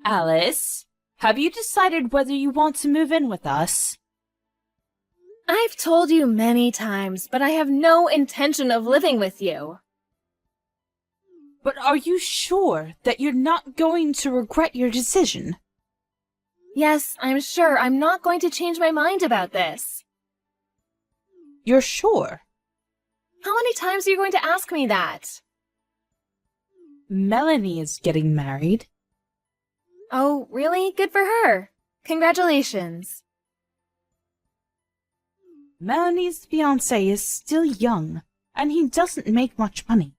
Alice, have you decided whether you want to move in with us? I've told you many times, but I have no intention of living with you. But are you sure that you're not going to regret your decision? Yes, I'm sure I'm not going to change my mind about this. You're sure? How many times are you going to ask me that? Melanie is getting married. Oh, really? Good for her. Congratulations. Melanie's fiancé is still young, and he doesn't make much money.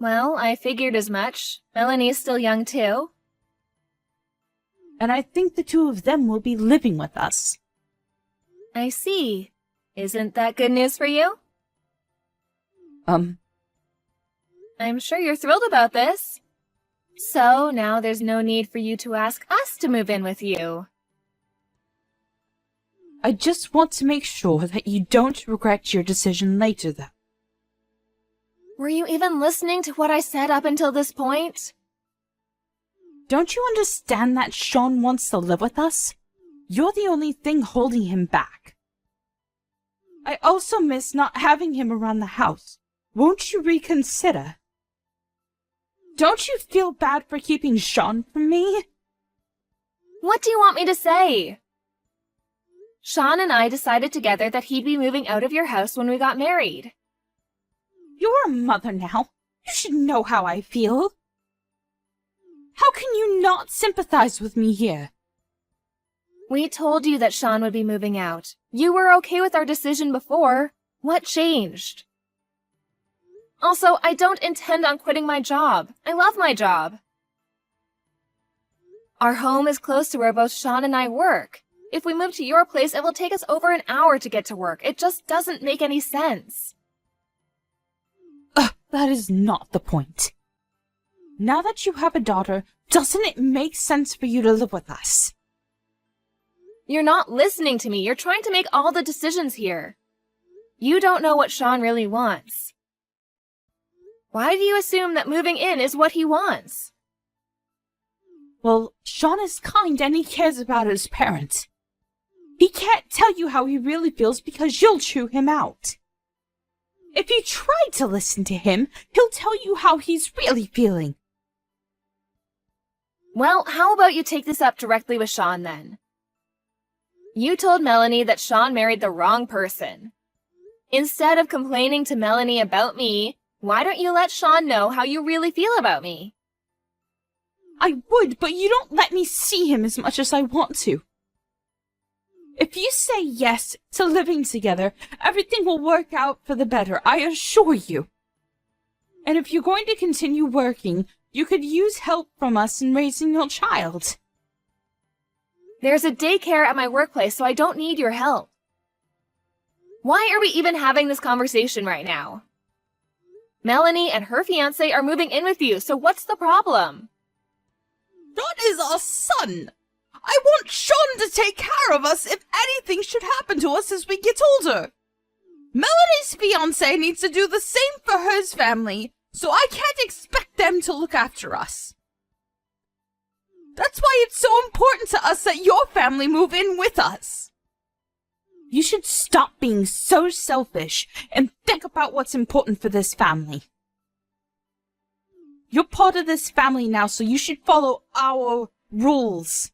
Well, I figured as much. Melanie's still young too. And I think the two of them will be living with us. I see. Isn't that good news for you? I'm sure you're thrilled about this. So now there's no need for you to ask us to move in with you. I just want to make sure that you don't regret your decision later, though. Were you even listening to what I said up until this point? Don't you understand that Sean wants to live with us? You're the only thing holding him back. I also miss not having him around the house. Won't you reconsider? Don't you feel bad for keeping Sean from me? What do you want me to say? Sean and I decided together that he'd be moving out of your house when we got married. You're a mother now. You should know how I feel. How can you not sympathize with me here? We told you that Sean would be moving out. You were okay with our decision before. What changed? Also, I don't intend on quitting my job. I love my job. Our home is close to where both Sean and I work. If we move to your place, it will take us over an hour to get to work. It just doesn't make any sense. That is not the point. Now that you have a daughter, doesn't it make sense for you to live with us? You're not listening to me. You're trying to make all the decisions here. You don't know what Sean really wants. Why do you assume that moving in is what he wants? Well, Sean is kind and he cares about his parents. He can't tell you how he really feels because you'll chew him out. If you try to listen to him, he'll tell you how he's really feeling. Well, how about you take this up directly with Sean then? You told Melanie that Sean married the wrong person. Instead of complaining to Melanie about me, why don't you let Sean know how you really feel about me? I would, but you don't let me see him as much as I want to. If you say yes to living together, everything will work out for the better, I assure you. And if you're going to continue working, you could use help from us in raising your child. There's a daycare at my workplace, so I don't need your help. Why are we even having this conversation right now? Melanie and her fiancé are moving in with you, so what's the problem? That is our son. I want Sean to take care of us if anything should happen to us as we get older. Melanie's fiancé needs to do the same for his family, so I can't expect them to look after us. That's why it's so important to us that your family move in with us. You should stop being so selfish and think about what's important for this family. You're part of this family now, so you should follow our rules.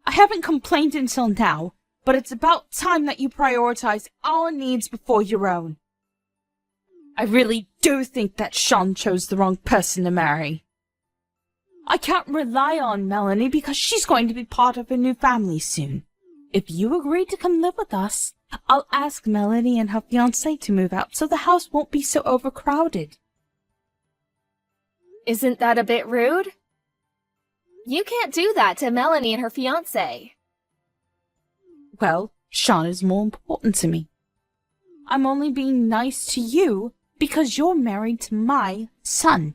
I haven't complained until now, but it's about time that you prioritize our needs before your own. I really do think that Sean chose the wrong person to marry. I can't rely on Melanie because she's going to be part of a new family soon. If you agree to come live with us, I'll ask Melanie and her fiancé to move out so the house won't be so overcrowded. Isn't that a bit rude? You can't do that to Melanie and her fiancé. Well, Sean is more important to me. I'm only being nice to you because you're married to my son.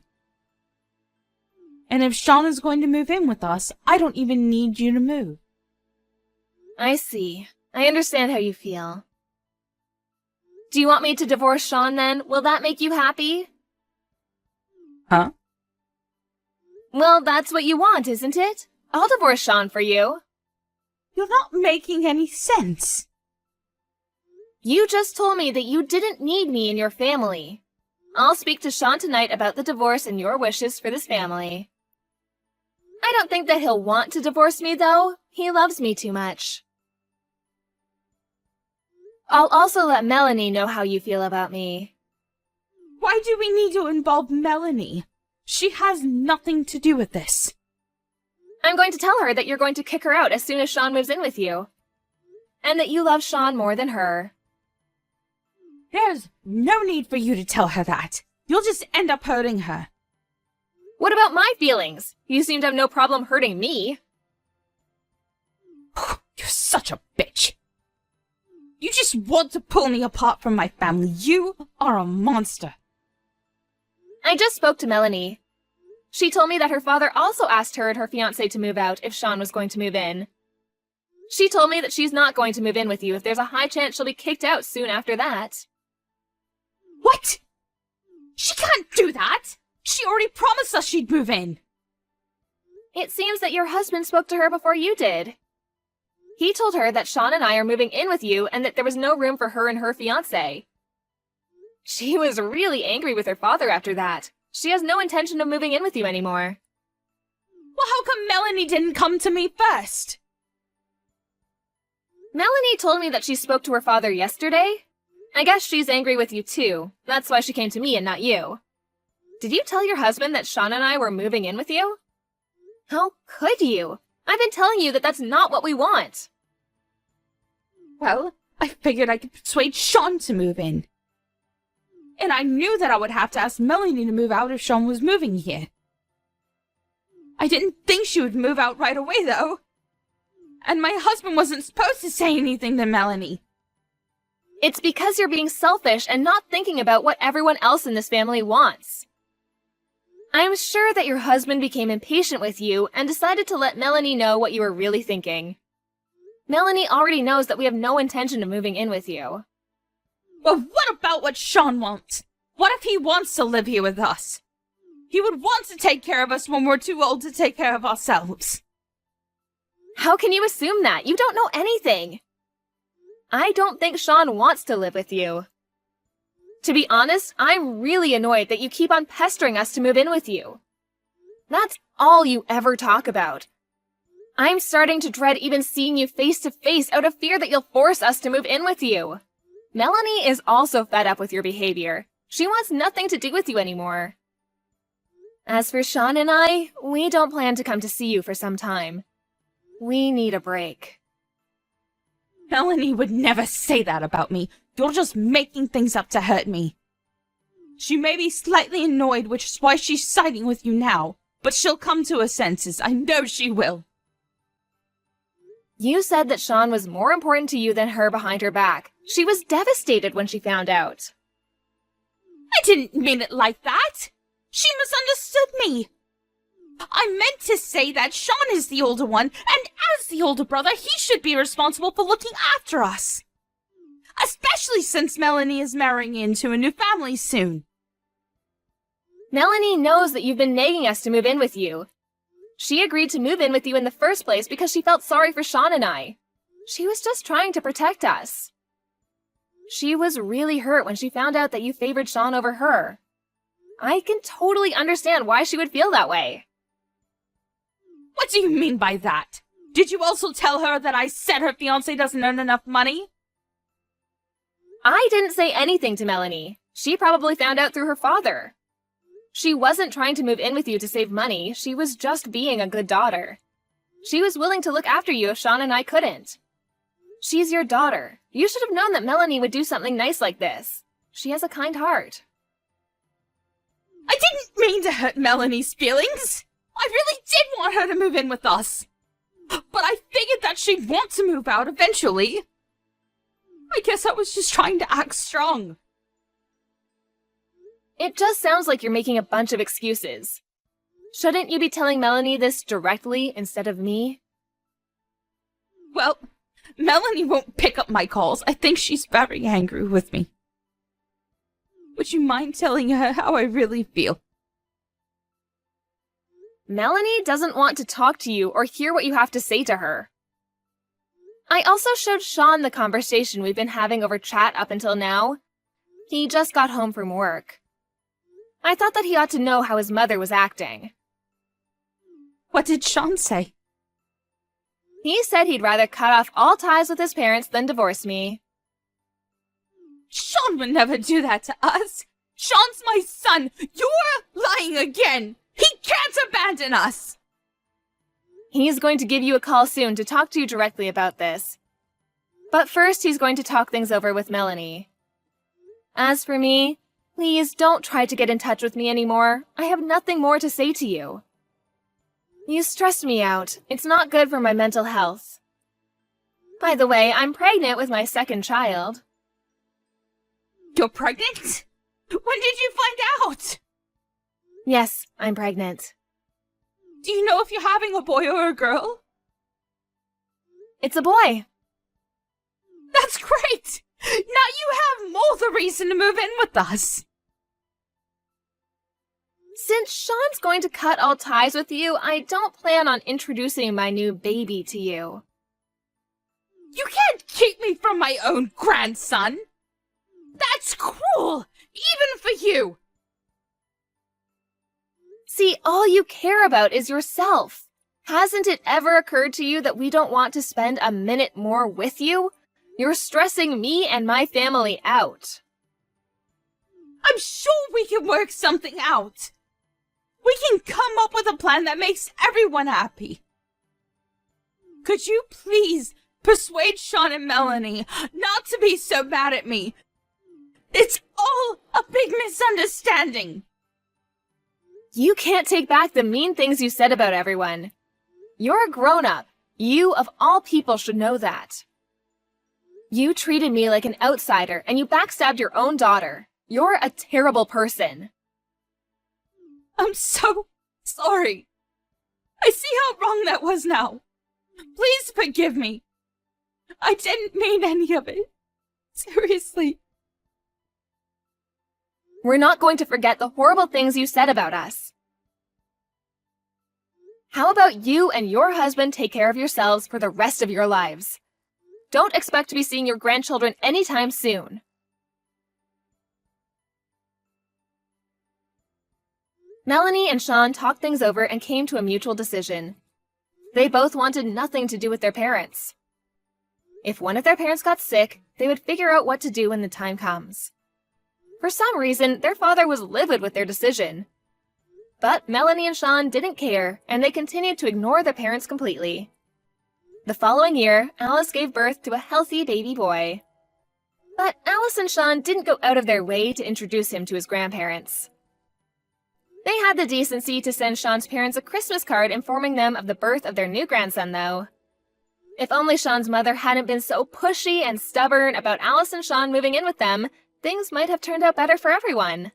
And if Sean is going to move in with us, I don't even need you to move. I see. I understand how you feel. Do you want me to divorce Sean then? Will that make you happy? Huh? Well, that's what you want, isn't it? I'll divorce Sean for you. You're not making any sense. You just told me that you didn't need me in your family. I'll speak to Sean tonight about the divorce and your wishes for this family. I don't think that he'll want to divorce me, though. He loves me too much. I'll also let Melanie know how you feel about me. Why do we need to involve Melanie? She has nothing to do with this. I'm going to tell her that you're going to kick her out as soon as Sean moves in with you. And that you love Sean more than her. There's no need for you to tell her that. You'll just end up hurting her. What about my feelings? You seem to have no problem hurting me. You're such a bitch. You just want to pull me apart from my family. You are a monster. I just spoke to Melanie. She told me that her father also asked her and her fiancé to move out if Sean was going to move in. She told me that she's not going to move in with you if there's a high chance she'll be kicked out soon after that. What? She can't do that! She already promised us she'd move in! It seems that your husband spoke to her before you did. He told her that Sean and I are moving in with you and that there was no room for her and her fiancé. She was really angry with her father after that. She has no intention of moving in with you anymore. Well, how come Melanie didn't come to me first? Melanie told me that she spoke to her father yesterday. I guess she's angry with you too. That's why she came to me and not you. Did you tell your husband that Sean and I were moving in with you? How could you? I've been telling you that that's not what we want. Well, I figured I could persuade Sean to move in. And I knew that I would have to ask Melanie to move out if Sean was moving here. I didn't think she would move out right away, though. And my husband wasn't supposed to say anything to Melanie. It's because you're being selfish and not thinking about what everyone else in this family wants. I'm sure that your husband became impatient with you and decided to let Melanie know what you were really thinking. Melanie already knows that we have no intention of moving in with you. Well, what about what Sean wants? What if he wants to live here with us? He would want to take care of us when we're too old to take care of ourselves. How can you assume that? You don't know anything. I don't think Sean wants to live with you. To be honest, I'm really annoyed that you keep on pestering us to move in with you. That's all you ever talk about. I'm starting to dread even seeing you face to face out of fear that you'll force us to move in with you. Melanie is also fed up with your behavior. She wants nothing to do with you anymore. As for Sean and I, we don't plan to come to see you for some time. We need a break. Melanie would never say that about me. You're just making things up to hurt me. She may be slightly annoyed, which is why she's siding with you now, but she'll come to her senses. I know she will. You said that Sean was more important to you than her behind her back. She was devastated when she found out. I didn't mean it like that. She misunderstood me. I meant to say that Sean is the older one, and as the older brother, he should be responsible for looking after us. Especially since Melanie is marrying into a new family soon. Melanie knows that you've been nagging us to move in with you. She agreed to move in with you in the first place because she felt sorry for Sean and I. She was just trying to protect us. She was really hurt when she found out that you favored Sean over her. I can totally understand why she would feel that way. What do you mean by that? Did you also tell her that I said her fiancé doesn't earn enough money? I didn't say anything to Melanie. She probably found out through her father. She wasn't trying to move in with you to save money. She was just being a good daughter. She was willing to look after you if Sean and I couldn't. She's your daughter. You should have known that Melanie would do something nice like this. She has a kind heart. I didn't mean to hurt Melanie's feelings. I really did want her to move in with us. But I figured that she'd want to move out eventually. I guess I was just trying to act strong. It just sounds like you're making a bunch of excuses. Shouldn't you be telling Melanie this directly instead of me? Well, Melanie won't pick up my calls. I think she's very angry with me. Would you mind telling her how I really feel? Melanie doesn't want to talk to you or hear what you have to say to her. I also showed Sean the conversation we've been having over chat up until now. He just got home from work. I thought that he ought to know how his mother was acting. What did Sean say? He said he'd rather cut off all ties with his parents than divorce me. Sean would never do that to us. Sean's my son. You're lying again. He can't abandon us. He's going to give you a call soon to talk to you directly about this. But first, he's going to talk things over with Melanie. As for me, please don't try to get in touch with me anymore. I have nothing more to say to you. You stress me out. It's not good for my mental health. By the way, I'm pregnant with my second child. You're pregnant? When did you find out? Yes, I'm pregnant. Do you know if you're having a boy or a girl? It's a boy. That's great! Now you have more the reason to move in with us. Since Sean's going to cut all ties with you, I don't plan on introducing my new baby to you. You can't keep me from my own grandson. That's cruel, even for you. See, all you care about is yourself. Hasn't it ever occurred to you that we don't want to spend a minute more with you? You're stressing me and my family out. I'm sure we can work something out. We can come up with a plan that makes everyone happy. Could you please persuade Sean and Melanie not to be so mad at me? It's all a big misunderstanding. You can't take back the mean things you said about everyone. You're a grown-up. You, of all people, should know that. You treated me like an outsider, and you backstabbed your own daughter. You're a terrible person. I'm so sorry. I see how wrong that was now. Please forgive me. I didn't mean any of it. Seriously. We're not going to forget the horrible things you said about us. How about you and your husband take care of yourselves for the rest of your lives? Don't expect to be seeing your grandchildren anytime soon. Melanie and Sean talked things over and came to a mutual decision. They both wanted nothing to do with their parents. If one of their parents got sick, they would figure out what to do when the time comes. For some reason, their father was livid with their decision. But Melanie and Sean didn't care, and they continued to ignore their parents completely. The following year, Alice gave birth to a healthy baby boy. But Alice and Sean didn't go out of their way to introduce him to his grandparents. They had the decency to send Sean's parents a Christmas card informing them of the birth of their new grandson, though. If only Sean's mother hadn't been so pushy and stubborn about Alice and Sean moving in with them, things might have turned out better for everyone.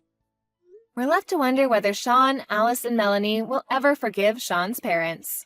We're left to wonder whether Sean, Alice, and Melanie will ever forgive Sean's parents.